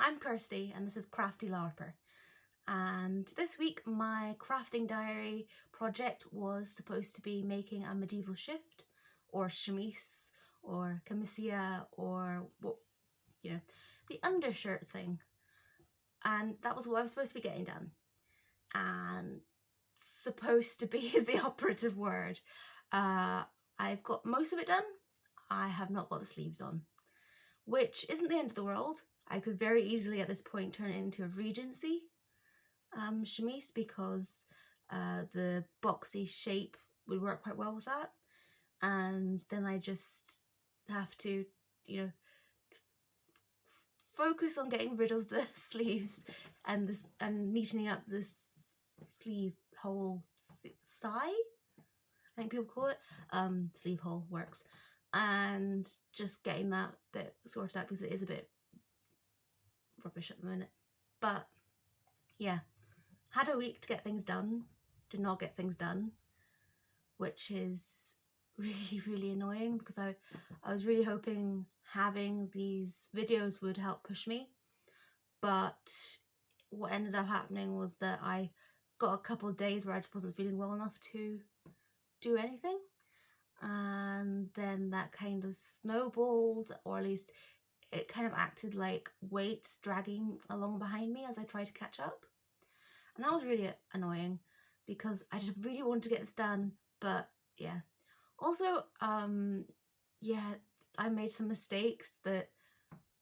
I'm Kirsty and this is Crafty LARPer, and this week my crafting diary project was supposed to be making a medieval shift or chemise or camisea or what, the undershirt thing, and that was what I was supposed to be getting done. And supposed to be is the operative word. I've got most of it done. I have not got the sleeves on, which isn't the end of the world. I could very easily at this point turn it into a Regency chemise because the boxy shape would work quite well with that, and then I just have to, focus on getting rid of the sleeves and neatening up this sleeve hole side, I think people call it. Sleeve hole works, and just getting that bit sorted out because it is a bit rubbish at the minute. But yeah, had a week to get things done, did not get things done, which is really annoying because I was really hoping having these videos would help push me, but what ended up happening was that I got a couple of days where I just wasn't feeling well enough to do anything, and then that kind of snowballed, or at least it kind of acted like weights dragging along behind me as I tried to catch up. And that was really annoying because I just really wanted to get this done, but yeah. Also, yeah, I made some mistakes that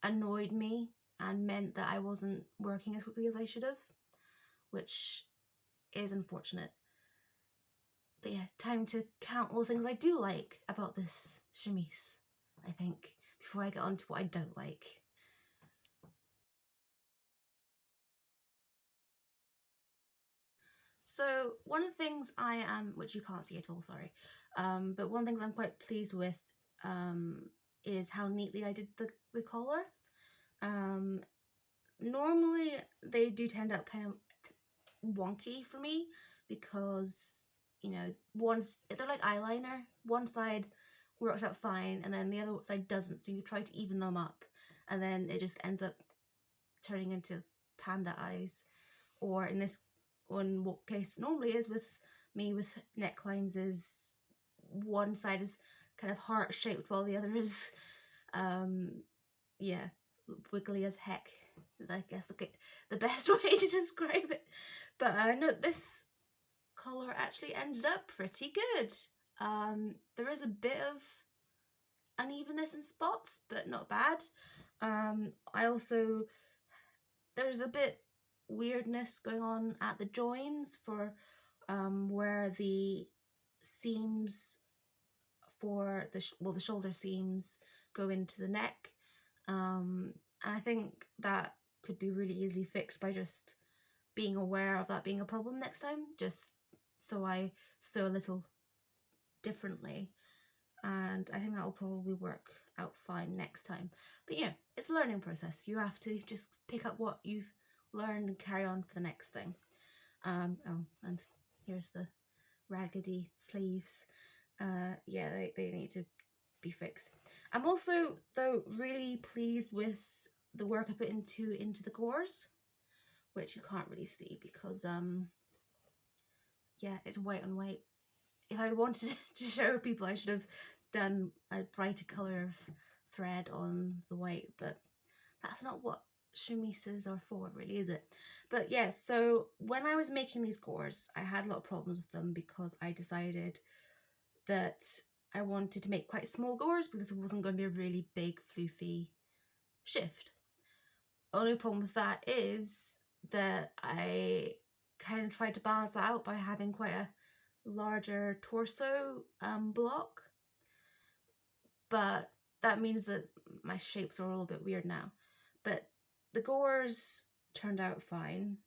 annoyed me and meant that I wasn't working as quickly as I should have, which is unfortunate. But yeah, time to count all the things I do like about this chemise, I think, before I get on to what I don't like. So one of the things I am, which you can't see at all, sorry, but one of the things I'm quite pleased with is how neatly I did the collar. Normally they do tend up kind of wonky for me because, they're like eyeliner. One side works out fine and then the other side doesn't, so you try to even them up and then it just ends up turning into panda eyes. Or in this one, what case normally is with me with necklines is one side is kind of heart shaped while the other is yeah, wiggly as heck, I guess the best way to describe it. But no, this collar actually ended up pretty good. There is a bit of unevenness in spots, but not bad. There's a bit weirdness going on at the joins for where the seams for the shoulder seams go into the neck, and I think that could be really easily fixed by just being aware of that being a problem next time, just so I sew a little differently, and I think that will probably work out fine next time. But it's a learning process. You have to just pick up what you've learned and carry on for the next thing. Oh, and here's the raggedy sleeves. Yeah, they need to be fixed. I'm also, though, really pleased with the work I put into the gores, which you can't really see because yeah, it's white on white. If I wanted to show people, I should have done a brighter colour of thread on the white, but that's not what chemises are for, really, is it? But yeah, so when I was making these gores, I had a lot of problems with them because I decided that I wanted to make quite small gores because it wasn't going to be a really big floofy shift. Only problem with that is that I kind of tried to balance that out by having quite a larger torso block, but that means that my shapes are a little bit weird now. But the gores turned out fine,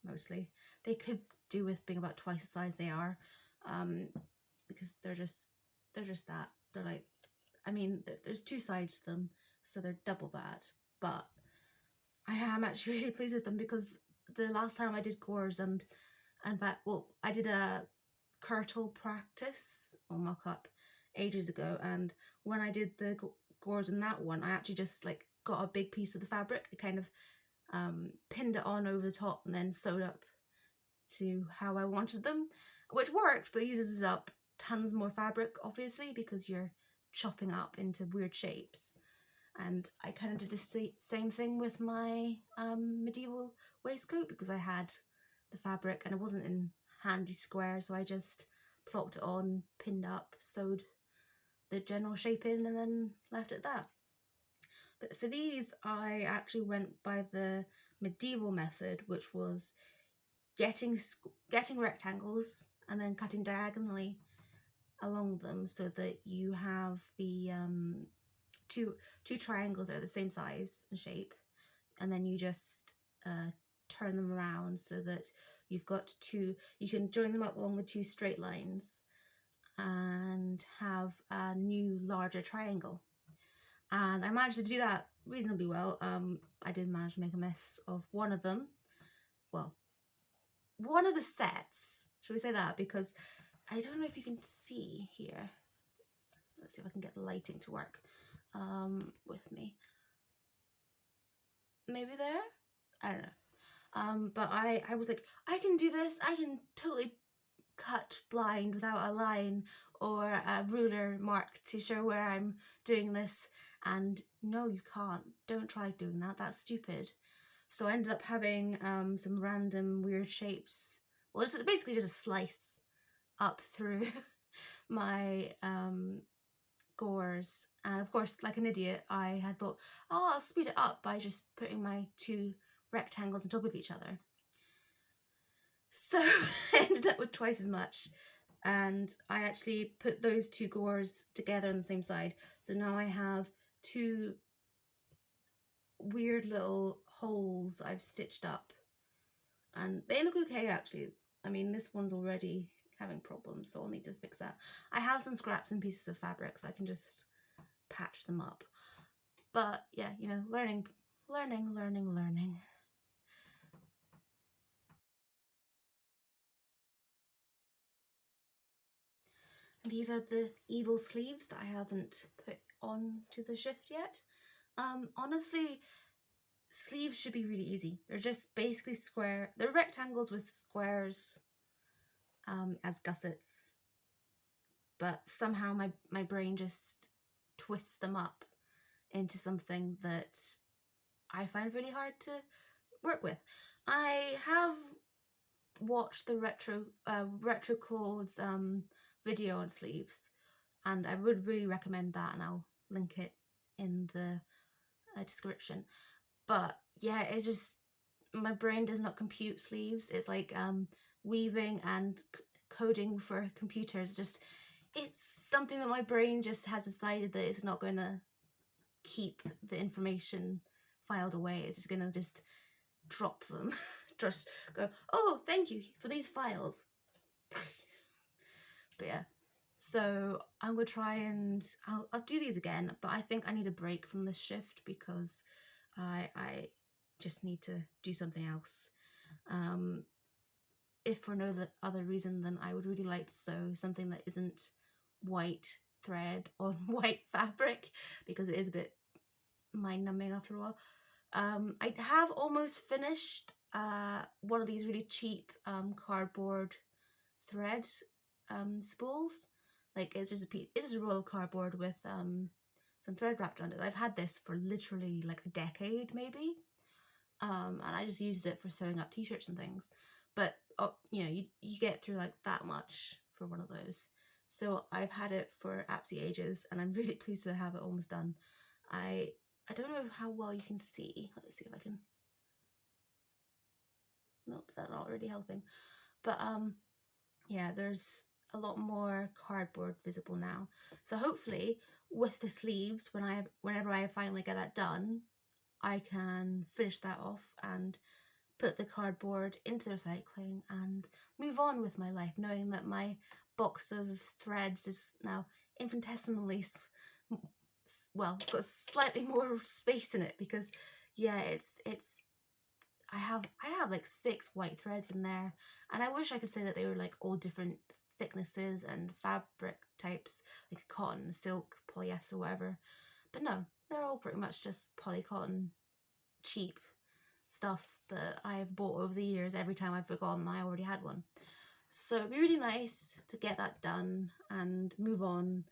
mostly. They could do with being about twice the size they are, because they're just that. They're like, I mean, there's two sides to them, so they're double that. But I am actually really pleased with them because the last time I did gores and I did a kirtle practice or mock-up ages ago, and when I did the gores in that one, I actually just like got a big piece of the fabric. It kind of pinned it on over the top and then sewed up to how I wanted them, which worked, but uses up tons more fabric, obviously, because you're chopping up into weird shapes. And I kind of did the same thing with my medieval waistcoat, because I had the fabric and it wasn't in handy square, so I just plopped it on, pinned up, sewed the general shape in, and then left it at that. But for these, I actually went by the medieval method, which was getting rectangles and then cutting diagonally along them so that you have the two triangles that are the same size and shape, and then you just turn them around so that you've got two. You can join them up along the two straight lines and have a new larger triangle. And I managed to do that reasonably well. I did manage to make a mess of one of them. Well, one of the sets, should we say that? Because I don't know if you can see here. Let's see if I can get the lighting to work with me. Maybe there? I don't know. But I was like, I can do this. I can totally cut blind without a line or a ruler mark to show where I'm doing this. And no, you can't. Don't try doing that. That's stupid. So I ended up having some random weird shapes. Well, it's basically just a slice up through my gores. And of course, like an idiot, I had thought, oh, I'll speed it up by just putting my two rectangles on top of each other. So I ended up with twice as much. And I actually put those two gores together on the same side. So now I have two weird little holes that I've stitched up. And they look okay, actually. I mean, this one's already having problems, so I'll need to fix that. I have some scraps and pieces of fabric, so I can just patch them up. But yeah, you know, learning. These are the evil sleeves that I haven't put on to the shift yet. Honestly, sleeves should be really easy. They're just basically square. They're rectangles with squares as gussets, but somehow my brain just twists them up into something that I find really hard to work with. I have watched the Retro Claude's video on sleeves, and I would really recommend that, and I'll link it in the description. But yeah, it's just, my brain does not compute sleeves. It's like weaving and coding for computers. Just, it's something that my brain just has decided that it's not going to keep the information filed away. It's just going to just drop them. Just go, oh, thank you for these files. But yeah, so I'm gonna try and I'll do these again, but I think I need a break from this shift because I just need to do something else. If for no other reason than I would really like to sew something that isn't white thread on white fabric, because it is a bit mind-numbing after a while. I have almost finished one of these really cheap cardboard thread spools. Like, it's just a roll of cardboard with some thread wrapped around it. I've had this for literally like a decade maybe, and I just used it for sewing up t-shirts and things. But you know, you get through like that much for one of those. So I've had it for absolutely ages, and I'm really pleased to have it almost done. I don't know how well you can see. Let's see if I can. Nope, that's not really helping. But yeah, there's a lot more cardboard visible now. So hopefully with the sleeves, whenever I finally get that done, I can finish that off and put the cardboard into the recycling and move on with my life, knowing that my box of threads is now infinitesimally, well, it's got slightly more space in it, because yeah, it's I have like 6 white threads in there, and I wish I could say that they were like all different thicknesses and fabric types, like cotton, silk, polyester, whatever. But no, they're all pretty much just polycotton, cheap stuff that I've bought over the years every time I've forgotten I already had one. So it'd be really nice to get that done and move on.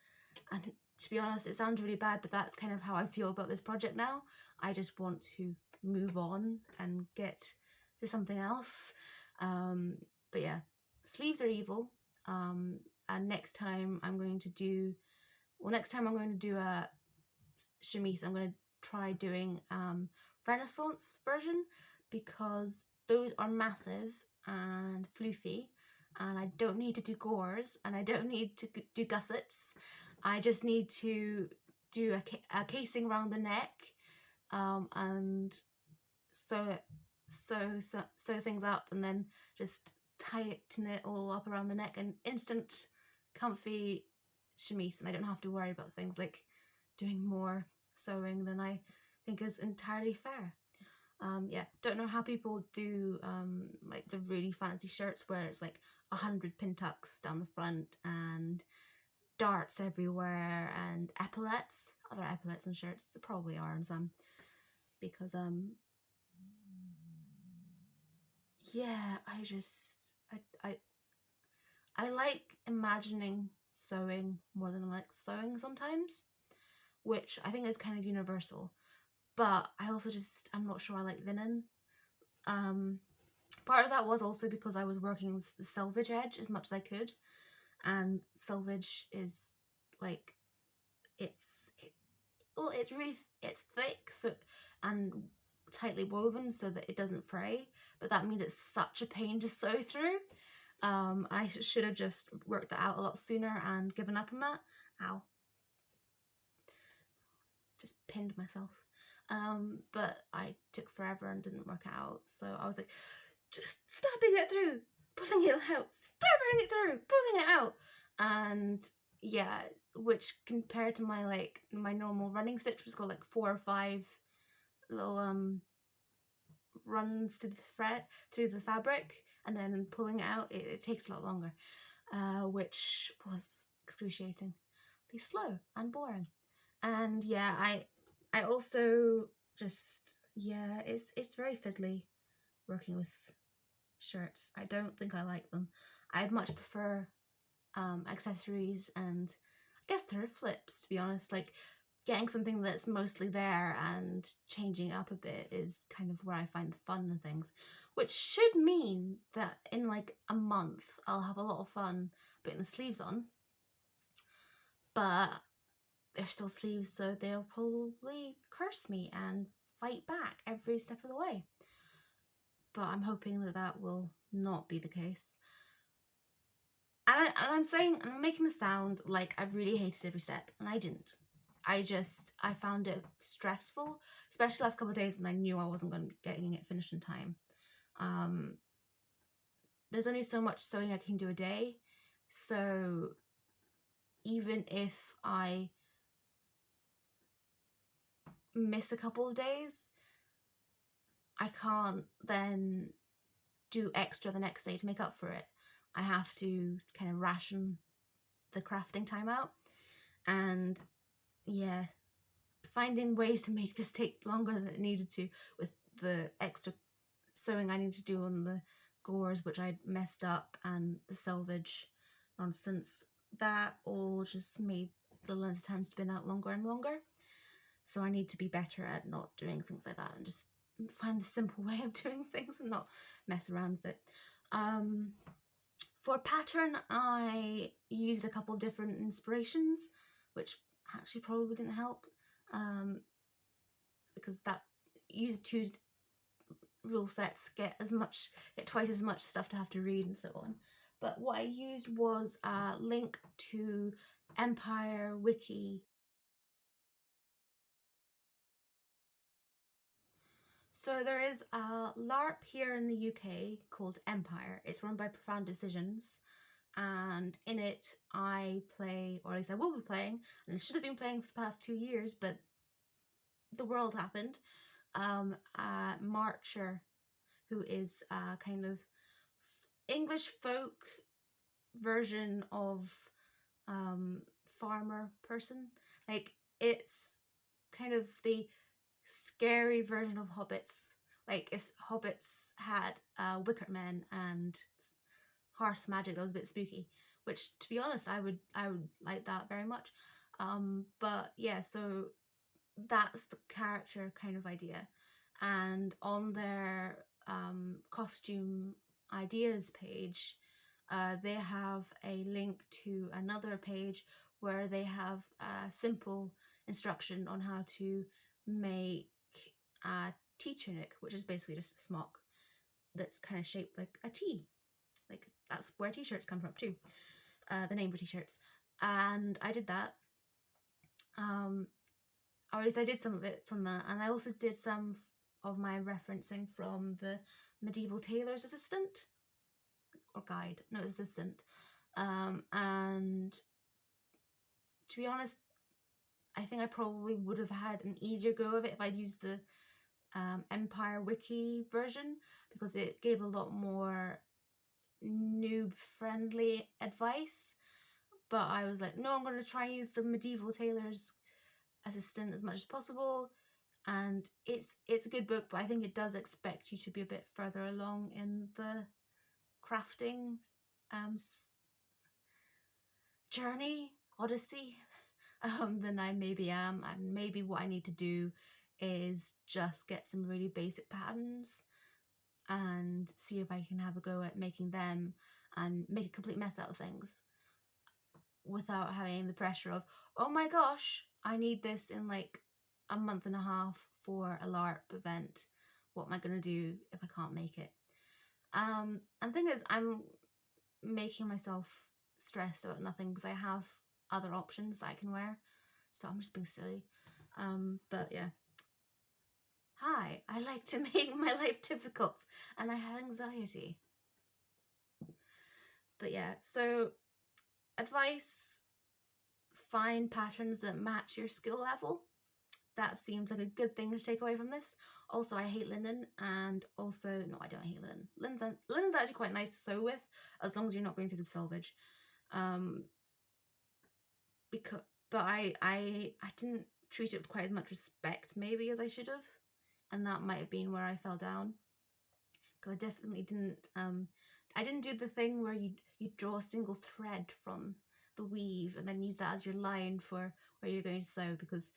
And to be honest, it sounds really bad, but that's kind of how I feel about this project now. I just want to move on and get to something else. But yeah, sleeves are evil. And next time I'm going to do a chemise, I'm going to try doing Renaissance version, because those are massive and floofy, and I don't need to do gores and I don't need to do gussets. I just need to do a casing around the neck, and sew things up, and then just tighten it all up around the neck, and instant comfy chemise, and I don't have to worry about things like doing more sewing than I think is entirely fair. Yeah, don't know how people do like the really fancy shirts where it's like 100 pin tucks down the front and darts everywhere and epaulets. Are there epaulets in shirts? There probably are in some, because yeah, I like imagining sewing more than I like sewing sometimes, which I think is kind of universal. But I also I'm not sure I like linen. Part of that was also because I was working with the selvage edge as much as I could, and selvage is like it's thick, so, and tightly woven so that it doesn't fray, but that means it's such a pain to sew through. I should have just worked that out a lot sooner and given up on that. Ow. Just pinned myself. But I took forever and didn't work out, so I was like, just stabbing it through, pulling it out, stabbing it through, pulling it out. And yeah, which compared to my normal running stitch was got like 4 or 5 little runs through the fabric, and then pulling it out, it takes a lot longer, which was excruciatingly slow and boring. And yeah, I also just, yeah, it's very fiddly working with shirts. I don't think I like them. I'd much prefer accessories and I guess thrift flips, to be honest. Like, getting something that's mostly there and changing it up a bit is kind of where I find the fun and things, which should mean that in like a month I'll have a lot of fun putting the sleeves on. But they're still sleeves, so they'll probably curse me and fight back every step of the way. But I'm hoping that that will not be the case. And I'm making the sound like I really hated every step, and I didn't. I found it stressful, especially the last couple of days when I knew I wasn't going to be getting it finished in time. There's only so much sewing I can do a day, so even if I miss a couple of days, I can't then do extra the next day to make up for it. I have to kind of ration the crafting time out, and yeah, finding ways to make this take longer than it needed to with the extra sewing I need to do on the gores, which I messed up, and the selvage nonsense, that all just made the length of time spin out longer and longer. So I need to be better at not doing things like that and just find the simple way of doing things and not mess around with it. For pattern, I used a couple of different inspirations, which actually probably didn't help, because that use 2 rule sets get twice as much stuff to have to read and so on. But what I used was a link to Empire Wiki. So there is a LARP here in the UK called Empire. It's run by Profound Decisions, and in it I play, or at least I will be playing, and I should have been playing for the past 2 years, but the world happened, a marcher who is a kind of English folk version of farmer person. Like, it's kind of the scary version of hobbits. like if hobbits had wicker men and hearth magic that was a bit spooky, which to be honest I would like that very much. But yeah, so that's the character kind of idea. And on their costume ideas page, they have a link to another page where they have a simple instruction on how to make a tea tunic, which is basically just a smock that's kind of shaped like a tea. Like that's where t-shirts come from too, the name for t-shirts. And I did that. Or at least I did some of it from that, and I also did some of my referencing from the medieval tailor's assistant or guide, no, assistant. And to be honest, I think I probably would have had an easier go of it if I'd used the Empire Wiki version, because it gave a lot more noob friendly advice. But I was like, no, I'm going to try and use the medieval tailor's assistant as much as possible. And it's a good book, but I think it does expect you to be a bit further along in the crafting journey, odyssey, than I maybe am. And maybe what I need to do is just get some really basic patterns and see if I can have a go at making them and make a complete mess out of things without having the pressure of, oh my gosh, I need this in like a month and a half for a LARP event. What am I going to do if I can't make it? And the thing is, I'm making myself stressed about nothing because I have other options that I can wear. So I'm just being silly. But yeah. Hi, I like to make my life difficult and I have anxiety. But yeah, so advice, find patterns that match your skill level. That seems like a good thing to take away from this. Also, I hate linen, and also, no, I don't hate linen. Linen's actually quite nice to sew with, as long as you're not going through the selvage. But I didn't treat it with quite as much respect maybe as I should have, and that might have been where I fell down. Because I definitely didn't. I didn't do the thing where you draw a single thread from the weave and then use that as your line for where you're going to sew, because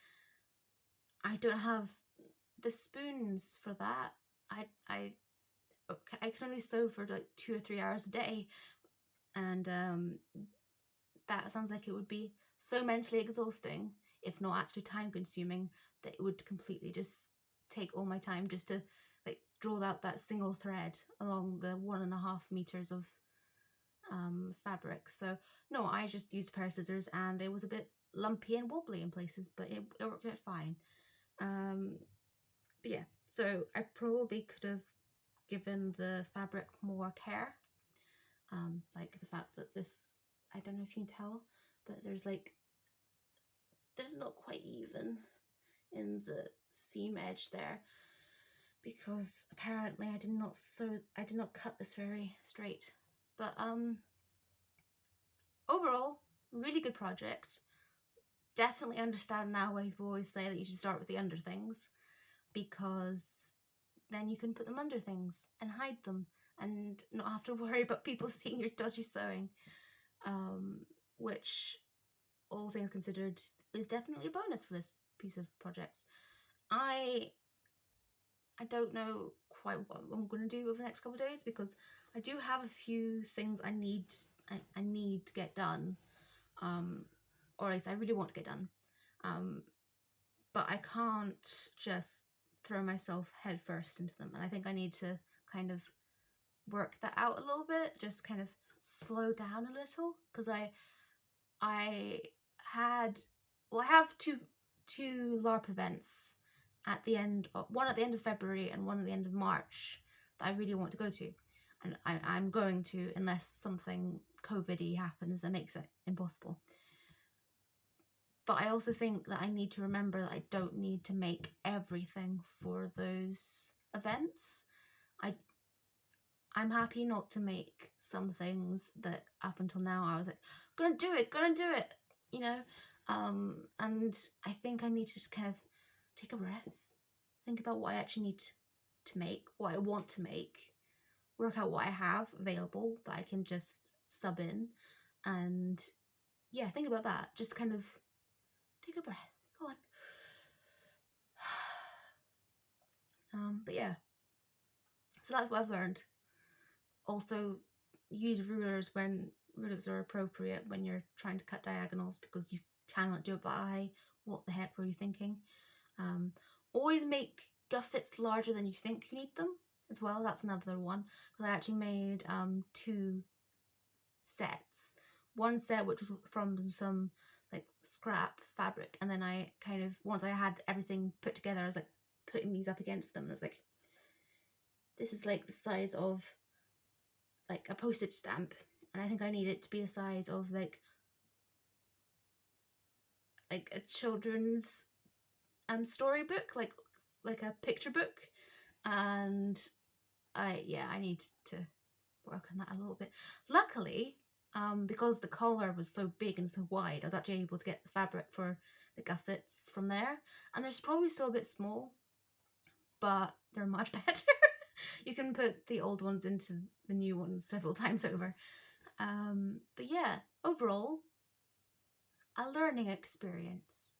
I don't have the spoons for that. I can only sew for like 2 or 3 hours a day, and that sounds like it would be so mentally exhausting, if not actually time consuming, that it would completely just take all my time just to like draw out that single thread along the 1.5 meters of fabric. So no, I just used a pair of scissors, and it was a bit lumpy and wobbly in places, but it worked out fine. But yeah, so I probably could have given the fabric more care. Like the fact that this, I don't know if you can tell, but there's not quite even in the seam edge there, because apparently I did not cut this very straight. But overall, really good project. Definitely understand now why people always say that you should start with the under things, because then you can put them under things and hide them and not have to worry about people seeing your dodgy sewing, which, all things considered, is definitely a bonus for this piece of project. I don't know quite what I'm going to do over the next couple of days, because I do have a few things I need to get done, or at least I really want to get done, but I can't just throw myself headfirst into them, and I think I need to kind of work that out a little bit, just kind of slow down a little, because I have two LARP events at the end of, one at the end of February and one at the end of March, that I really want to go to, and I'm going to, unless something COVID-y happens that makes it impossible. But I also think that I need to remember that I don't need to make everything for those events. I'm happy not to make some things that up until now I was like, gonna do it, you know. And I think I need to just kind of take a breath, think about what I actually need to make, what I want to make, work out what I have available that I can just sub in, and yeah, think about that. Just kind of take a breath. Go on. But yeah, so that's what I've learned. Also, use rulers when rulers are appropriate when you're trying to cut diagonals, because you cannot do it by eye. What the heck were you thinking? Always make gussets larger than you think you need them as well. That's another one, because I actually made 2 sets. One set which was from some like scrap fabric, and then I kind of, once I had everything put together, I was like putting these up against them, and I was like, this is like the size of like a postage stamp, and I think I need it to be the size of like a children's storybook, like a picture book, and I need to work on that a little bit. Luckily, because the collar was so big and so wide, I was actually able to get the fabric for the gussets from there, and they're probably still a bit small, but they're much better. You can put the old ones into the new ones several times over. But yeah, overall, a learning experience.